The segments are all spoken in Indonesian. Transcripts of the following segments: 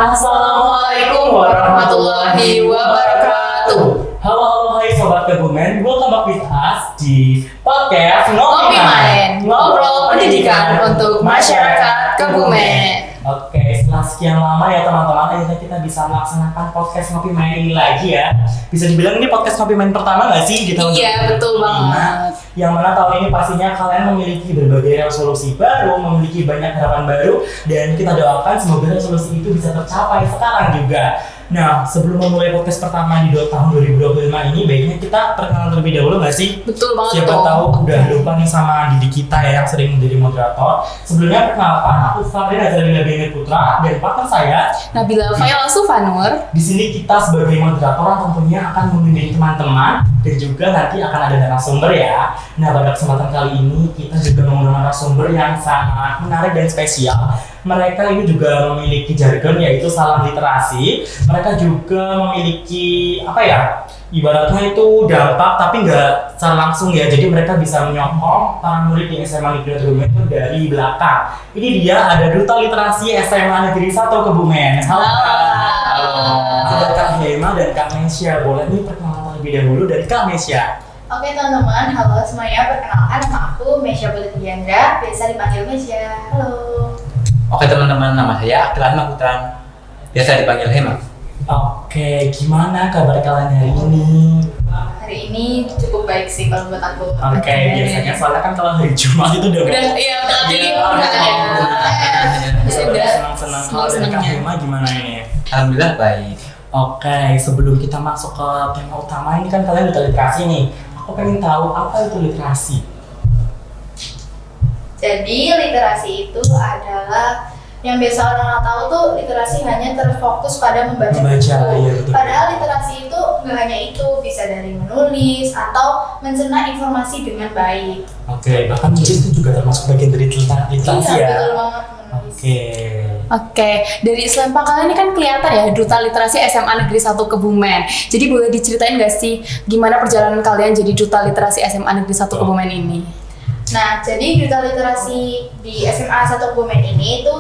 Assalamualaikum warahmatullahi wabarakatuh. Halo hai sobat Kebumen, welcome back with us di podcast Ngopi Main, ngobrol pendidikan untuk masyarakat Kebumen. Oke, setelah sekian lama ya teman-teman, akhirnya kita bisa melaksanakan podcast Ngopi Main ini lagi ya. Bisa dibilang ini podcast Ngopi Main pertama nggak sih di tahun Iya, betul banget. Yang mana tahun ini pastinya kalian memiliki berbagai resolusi baru, memiliki banyak harapan baru, dan kita doakan semoga resolusi itu bisa tercapai sekarang juga. Nah, sebelum memulai podcast pertama di tahun 2025 ini, baiknya kita perkenalan terlebih dahulu nggak sih? Betul banget. Siapa tahu udah lupa nih sama diri kita ya yang sering menjadi moderator. Sebelumnya perkenalkan, aku Fadrin Azrabila Beni Putra dan partner saya Nabila Faila Sufanur. di sini kita sebagai moderator tentunya akan membimbing teman-teman dan juga nanti akan ada narasumber ya. Nah, pada kesempatan kali ini kita juga mengundang narasumber yang sangat menarik dan spesial. Mereka ini juga memiliki jargon yaitu salam literasi. Mereka juga memiliki ibaratnya itu dampak tapi nggak secara langsung ya. Jadi mereka bisa menyokong para murid di SMA Negeri 1 Kebumen itu dari belakang. Ini dia ada Duta Literasi SMA Negeri 1 Kebumen. Halo. Ada Kak Hema dan Kak Mesya. Boleh nih perkenalan terlebih dahulu dari Kak Mesya. Oke teman-teman, halo semuanya. Perkenalkan, nama aku Mesya Buletiandra, biasa dipanggil Mesya. Halo. Oke teman-teman, nama saya Akil Ahmad Putran, biasa dipanggil Hema. Oke, gimana kabar kalian hari ini? Hari ini cukup baik sih kalau buat aku. Oke, biasanya soalnya kan kalau hari Jumat itu udah Iya, berarti udah senang-senang. Kalau dari Kak Hema gimana ini? Alhamdulillah baik. Oke, sebelum kita masuk ke tema utama ini kan kalian udah literasi nih. Aku pengen tahu apa itu literasi. Jadi literasi itu adalah yang biasa orang tahu tuh literasi hanya terfokus pada membaca buku. Iya, betul. Padahal literasi itu nggak hanya itu, bisa dari menulis atau mencerna informasi dengan baik. Oke, bahkan menulis itu juga termasuk bagian dari literasi Iya, ya. betul banget menulis. Oke, dari selempang kalian ini kan kelihatan ya Duta Literasi SMA Negeri 1 Kebumen. Jadi boleh diceritain nggak sih gimana perjalanan kalian jadi Duta Literasi SMA Negeri 1 Kebumen ini? Nah, jadi Duta Literasi di SMA 1 Kebumen ini itu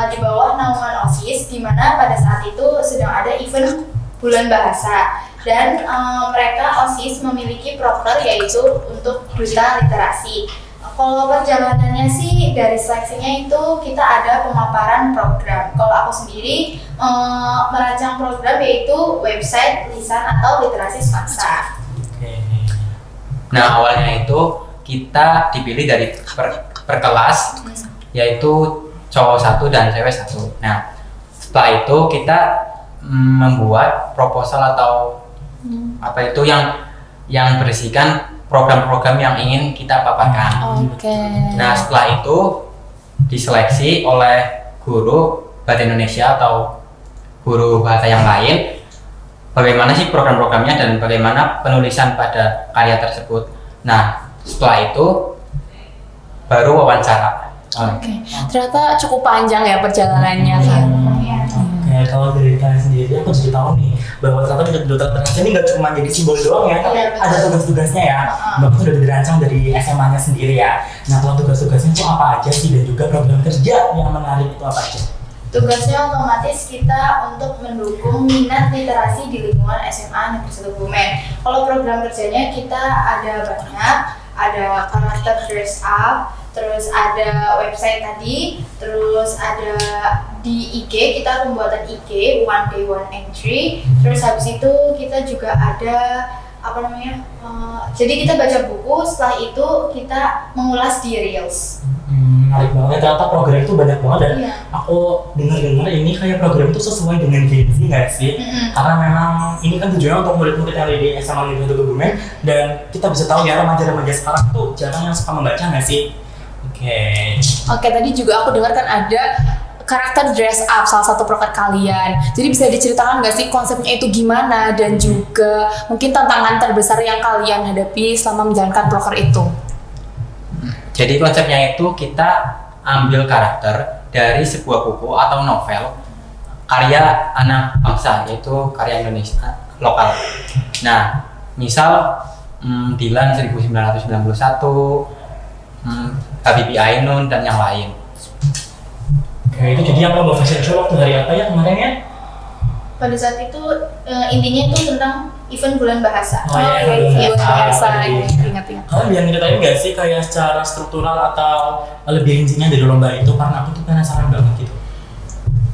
di bawah naungan OSIS, di mana pada saat itu sedang ada event bulan bahasa dan mereka OSIS memiliki proker yaitu untuk Duta Literasi. Kalau perjalanannya sih dari seleksinya itu kita ada pemaparan program. Kalau aku sendiri merancang program yaitu website lisan atau literasi semasa. Nah awalnya itu kita dipilih dari per kelas, yaitu cowok 1 dan cewek 1. Nah setelah itu kita membuat proposal atau apa itu yang berisikan program-program yang ingin kita paparkan. Oke. Nah setelah itu diseleksi oleh guru bahasa Indonesia atau guru bahasa yang lain bagaimana sih program-programnya dan bagaimana penulisan pada karya tersebut. Nah setelah itu baru wawancara. Oke. Ternyata cukup panjang ya perjalanannya kan. Oke, kalau dari kalian sendiri aku jadi tahu nih bahwa ternyata Duta Literasi ini nggak cuma jadi simbol doang ya, tapi Iya, betul. ada tugas-tugasnya ya. Bahkan sudah dirancang dari SMA-nya sendiri ya. Nah, kalau tugas-tugasnya itu apa aja sih dan juga program kerja yang menarik itu apa aja? Tugasnya otomatis kita untuk mendukung minat literasi di lingkungan SMA Negeri 1 Kebumen. Kalau program kerjanya kita ada banyak, ada karakter dress up, terus ada website tadi, terus ada di IG kita pembuatan IG one day one entry, terus habis itu kita juga ada jadi kita baca buku, setelah itu kita mengulas di reels. Menarik banget, ternyata program itu banyak banget dan Iya. aku dengar ini kayak program itu sesuai dengan Gen Z nggak sih? Karena memang ini kan tujuannya untuk murid-murid yang ada di SMA Negeri 1 Kebumen dan kita bisa tahu ya remaja-remaja sekarang tuh jarang yang suka membaca nggak sih? Oke, tadi juga aku dengar kan ada karakter dress up salah satu proker kalian. Jadi bisa diceritakan nggak sih konsepnya itu gimana dan juga mungkin tantangan terbesar yang kalian hadapi selama menjalankan proker itu? Jadi konsepnya itu kita ambil karakter dari sebuah buku atau novel karya anak bangsa, yaitu karya Indonesia lokal. Nah, misal Dilan 1991, Habibie Ainun dan yang lain. Oke, itu jadi yang lomba fashion show waktu hari apa ya kemarin ya? Pada saat itu intinya itu tentang event bulan bahasa. Oh iya, iya, bahasa. Tadi. Ingat-ingat. Kalian bisa ceritain nggak sih kayak secara struktural atau lebih rincinya dari lomba itu? Karena aku tuh penasaran banget gitu.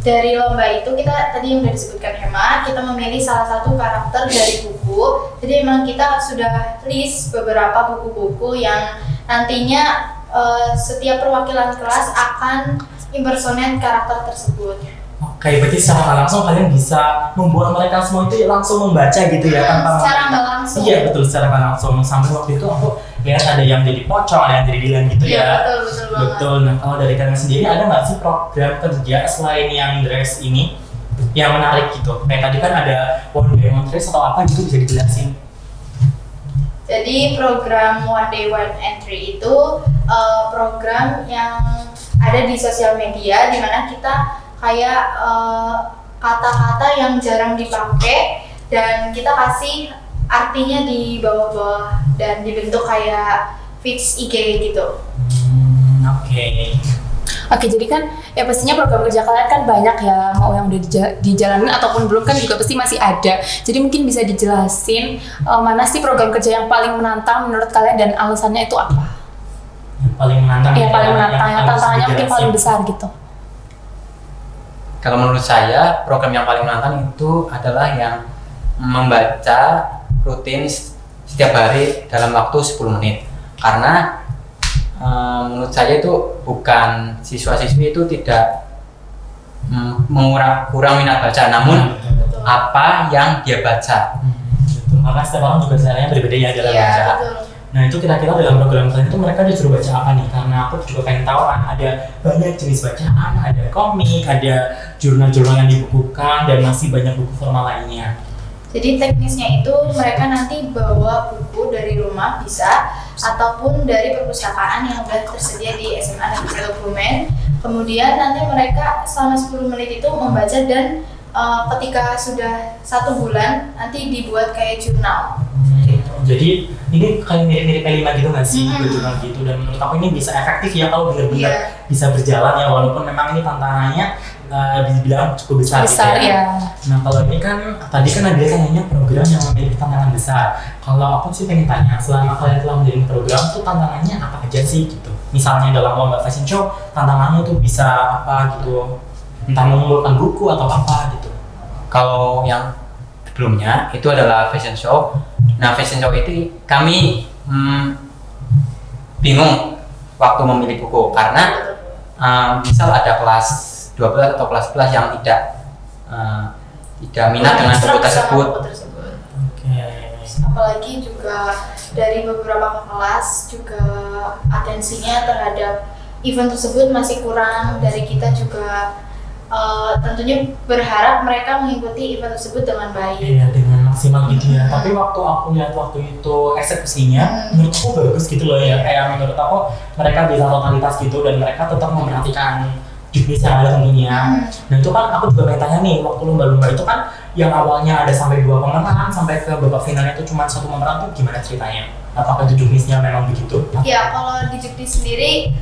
Dari lomba itu kita tadi yang sudah disebutkan Hema, kita memilih salah satu karakter dari buku. Jadi memang kita sudah list beberapa buku-buku yang nantinya setiap perwakilan kelas akan impersonate karakter tersebut. Oke, berarti secara nggak langsung kalian bisa membuat mereka semua itu langsung membaca gitu ya tanpa Secara nggak langsung. Iya betul, secara nggak langsung. Sampai waktu itu aku lihat ada yang jadi pocong, ada yang jadi Dilan gitu Iya, ya. betul banget. Betul. Nah kalau dari kalian sendiri ada nggak sih program kerja selain yang dress ini yang menarik gitu? Kayak tadi kan ada one day one dress atau apa gitu, bisa dijelasin? Jadi program One Day One Entry itu program yang ada di sosial media di mana kita kayak kata-kata yang jarang dipakai dan kita kasih artinya di bawah-bawah dan dibentuk kayak fix IG gitu. Oke. Oke, jadi kan ya pastinya program kerja kalian kan banyak ya, mau yang udah dijalanin ataupun belum kan juga pasti masih ada. Jadi mungkin bisa dijelasin mana sih program kerja yang paling menantang menurut kalian dan alasannya itu apa? Yang paling menantang. Yang paling menantang, yang harus tantangannya mungkin dijelasin. paling besar gitu. Kalau menurut saya program yang paling menantang itu adalah yang membaca rutin setiap hari dalam waktu 10 menit. Karena menurut saya itu bukan siswa-siswi itu tidak kurang minat baca, namun Betul. apa yang dia baca. Betul. Karena setiap orang juga caranya berbeda ya dalam Iya, baca. betul. Nah itu kira-kira dalam program kalian itu mereka disuruh baca apa nih? Karena aku juga pengen tahu kan ada banyak jenis bacaan, ada komik, ada jurnal-jurnal yang dibukukan dan masih banyak buku formal lainnya. Jadi teknisnya itu mereka nanti bawa buku dari rumah bisa ataupun dari perpustakaan yang sudah tersedia di SMA Negeri 1 Kebumen. Kemudian nanti mereka selama 10 menit itu membaca dan ketika sudah 1 bulan nanti dibuat kayak jurnal. Jadi ini kayak mirip-mirip P5 gitu nggak sih? Hmm. Jurnal gitu, dan menurut aku ini bisa efektif ya kalau benar-benar Iya. bisa berjalan ya, walaupun memang ini tantangannya dibilang cukup besar, Besar gitu ya. Nah kalau ini kan tadi kan Nadia tanyanya program yang memiliki tantangan besar. Kalau aku sih pengen tanya, selama kalian telah menjalani program tuh tantangannya apa aja sih gitu? Misalnya dalam lomba fashion show, tantangannya tuh bisa apa gitu? Entah mengumpulkan buku atau apa gitu. Kalau yang sebelumnya itu adalah fashion show. Nah, fashion show itu kami bingung waktu memilih buku karena misal ada kelas 12 atau kelas 11 yang tidak minat dengan buku tersebut. Oke. Apalagi juga dari beberapa kelas juga atensinya terhadap event tersebut masih kurang. Dari kita juga tentunya berharap mereka mengikuti event tersebut dengan baik. Iya, dengan maksimal gitu ya. Tapi waktu aku lihat waktu itu eksekusinya, menurut aku bagus gitu loh ya. Kayak menurut aku mereka bisa totalitas gitu dan mereka tetap memperhatikan juknis yang ada tentunya. Nah itu kan aku juga pengen tanya nih, waktu lomba-lomba itu kan yang awalnya ada sampai 2 pemeran sampai ke babak finalnya itu cuma 1 pemeran tuh gimana ceritanya? Apakah itu juknisnya memang begitu? Ya, kalau di juknis sendiri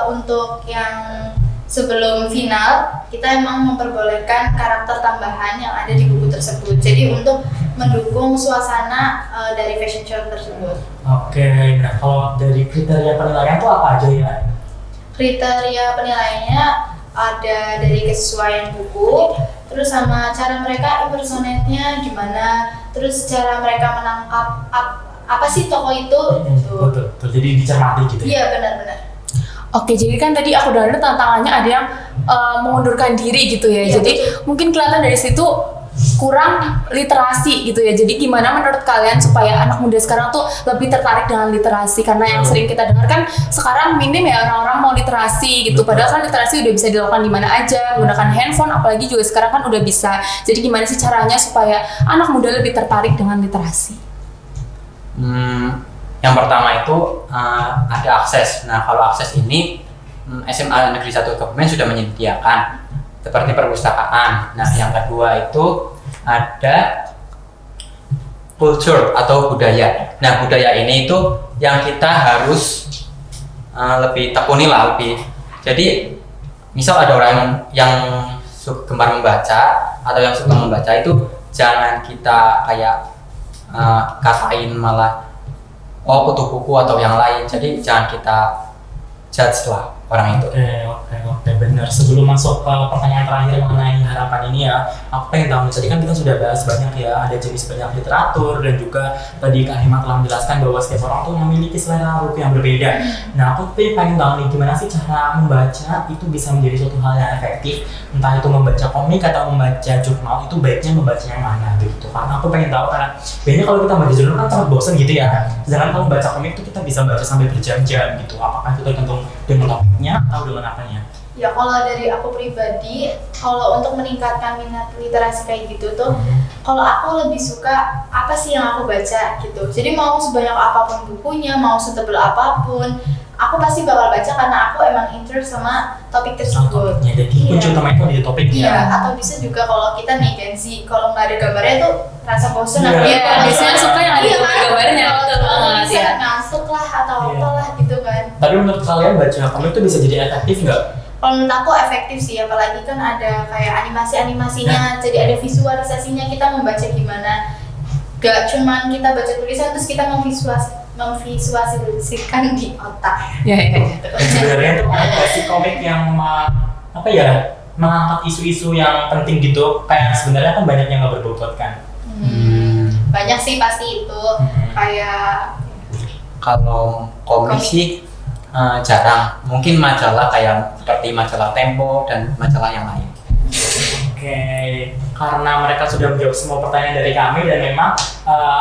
untuk yang sebelum final kita emang memperbolehkan karakter tambahan yang ada di buku tersebut. Jadi untuk mendukung suasana dari fashion show tersebut. Oke, nah kalau dari kriteria penilaian tuh apa aja ya? Kriteria penilaiannya ada dari kesesuaian buku, terus sama cara mereka impersonate-nya gimana, terus cara mereka menangkap apa sih tokoh itu gitu. Betul, jadi dicermati gitu ya? Iya, benar-benar. Oke, jadi kan tadi aku dengar tantangannya ada yang mengundurkan diri gitu ya. Iya, Jadi betul. mungkin kelihatan dari situ kurang literasi gitu ya. Jadi gimana menurut kalian supaya anak muda sekarang tuh lebih tertarik dengan literasi? Karena yang sering kita dengar kan sekarang minim ya orang-orang mau literasi gitu. Padahal kan literasi udah bisa dilakukan di mana aja, menggunakan handphone, apalagi juga sekarang kan udah bisa. Jadi gimana sih caranya supaya anak muda lebih tertarik dengan literasi? Yang pertama itu ada akses. Nah, kalau akses ini SMA Negeri 1 Kebumen sudah menyediakan seperti perpustakaan. Nah, yang kedua itu ada culture atau budaya. Nah, budaya ini itu yang kita harus lebih tekuni lah lebih. Jadi misal ada orang yang gemar membaca atau yang suka membaca itu jangan kita kayak katain malah kutu buku atau yang lain, jadi jangan kita judge lah orang itu. Oke, benar. Sebelum masuk ke pertanyaan terakhir mengenai harapan ini ya, aku pengen tahu, tadi kan kita sudah bahas banyak ya, ada jenis banyak literatur dan juga tadi Kak Hima telah menjelaskan bahwa setiap orang tuh memiliki selera buku yang berbeda. Nah, aku tuh pengen tahu nih, gimana sih cara membaca itu bisa menjadi suatu hal yang efektif, entah itu membaca komik atau membaca jurnal, itu baiknya membaca yang mana gitu. Karena aku pengen tahu, karena biasanya kalau kita baca jurnal kan sangat bosan gitu ya. Sedangkan kalau membaca komik itu kita bisa baca sampai berjam-jam gitu. Apakah itu tergantung dengan topiknya atau dengan apanya? Ya kalau dari aku pribadi, kalau untuk meningkatkan minat literasi kayak gitu tuh, kalau aku lebih suka apa sih yang aku baca gitu. Jadi mau sebanyak apapun bukunya, mau setebal apapun, aku pasti bakal baca karena aku emang interest sama topik tersebut. Jadi kunci utama itu di topiknya. Iya, atau bisa juga kalau kita nih Gen Z, kalau nggak ada gambarnya tuh rasa bosan. Iya, biasanya suka yang ada gambarnya. Betul banget. Bisa Ya. ngantuk lah atau apalah gitu kan. Tapi menurut kalian baca komik itu bisa jadi efektif nggak? Kalau menurut aku efektif sih, apalagi kan ada kayak animasi-animasinya, jadi ada visualisasinya kita membaca gimana. Gak cuman kita baca tulisan terus kita memvisualisasikan di otak. Iya. Sebenarnya itu ada sih komik yang mengangkat isu-isu yang penting gitu, kayak sebenarnya kan banyak yang nggak berbobot kan. Banyak sih pasti itu kayak Kalau komik sih jarang, mungkin majalah kayak seperti majalah Tempo dan majalah yang lain. Oke, karena mereka sudah menjawab semua pertanyaan dari kami dan memang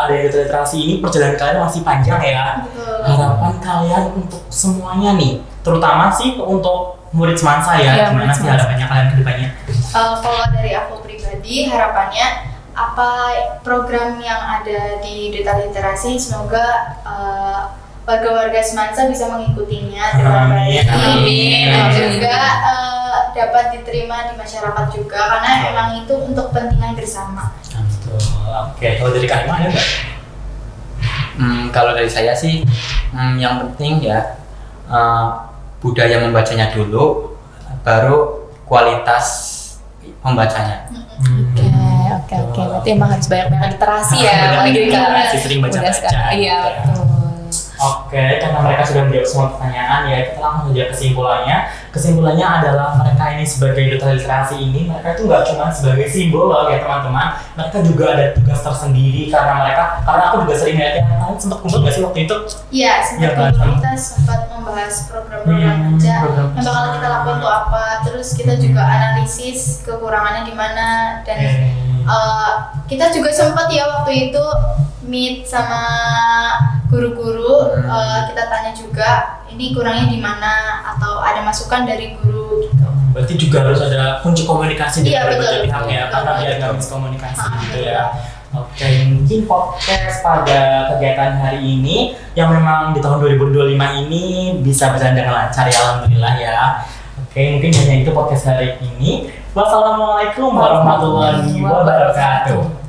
dari literasi ini perjalanan kalian masih panjang ya. betul. Harapan kalian untuk semuanya nih, terutama sih untuk murid semansa ya, Iya, gimana murid sih semansa. harapannya kalian ke depannya? Kalau dari aku pribadi harapannya apa program yang ada di Duta Literasi semoga warga-warga Semansa bisa mengikutinya dengan baik. Amin. Dan Amin. juga dapat diterima di masyarakat juga karena emang itu untuk kepentingan bersama. Betul. Oke, kalau dari Kak Hima ada nggak? Kalau dari saya sih yang penting ya budaya membacanya dulu, baru kualitas membacanya. Oke. Berarti emang harus banyak literasi ya, Banyak apalagi di literasi, sering udah baca-baca sekarang. Iya, gitu ya. betul. Oke, karena mereka sudah menjawab semua pertanyaan ya, kita langsung saja kesimpulannya. Kesimpulannya adalah mereka ini sebagai duta literasi ini, mereka itu nggak cuma sebagai simbol loh ya teman-teman. Mereka juga ada tugas tersendiri karena aku juga sering lihat ya, kalian sempat kumpul nggak sih waktu itu? Iya, sempat Iya, kan? dulu kita sempat membahas program-program kerja program yang bakal kita lakukan untuk apa. Terus kita juga analisis kekurangannya di mana dan kita juga sempat ya waktu itu meet sama guru-guru, kita tanya juga ini kurangnya di mana atau ada masukan dari guru gitu. Berarti juga harus ada kunci komunikasi Iya, dengan berbagai betul. pihak ya, karena Betul. biar nggak miskomunikasi gitu betul. ya. Oke, mungkin podcast pada kegiatan hari ini yang memang di tahun 2025 ini bisa berjalan dengan lancar ya, alhamdulillah ya. Oke, mungkin hanya itu podcast hari ini. Wassalamualaikum warahmatullahi wabarakatuh.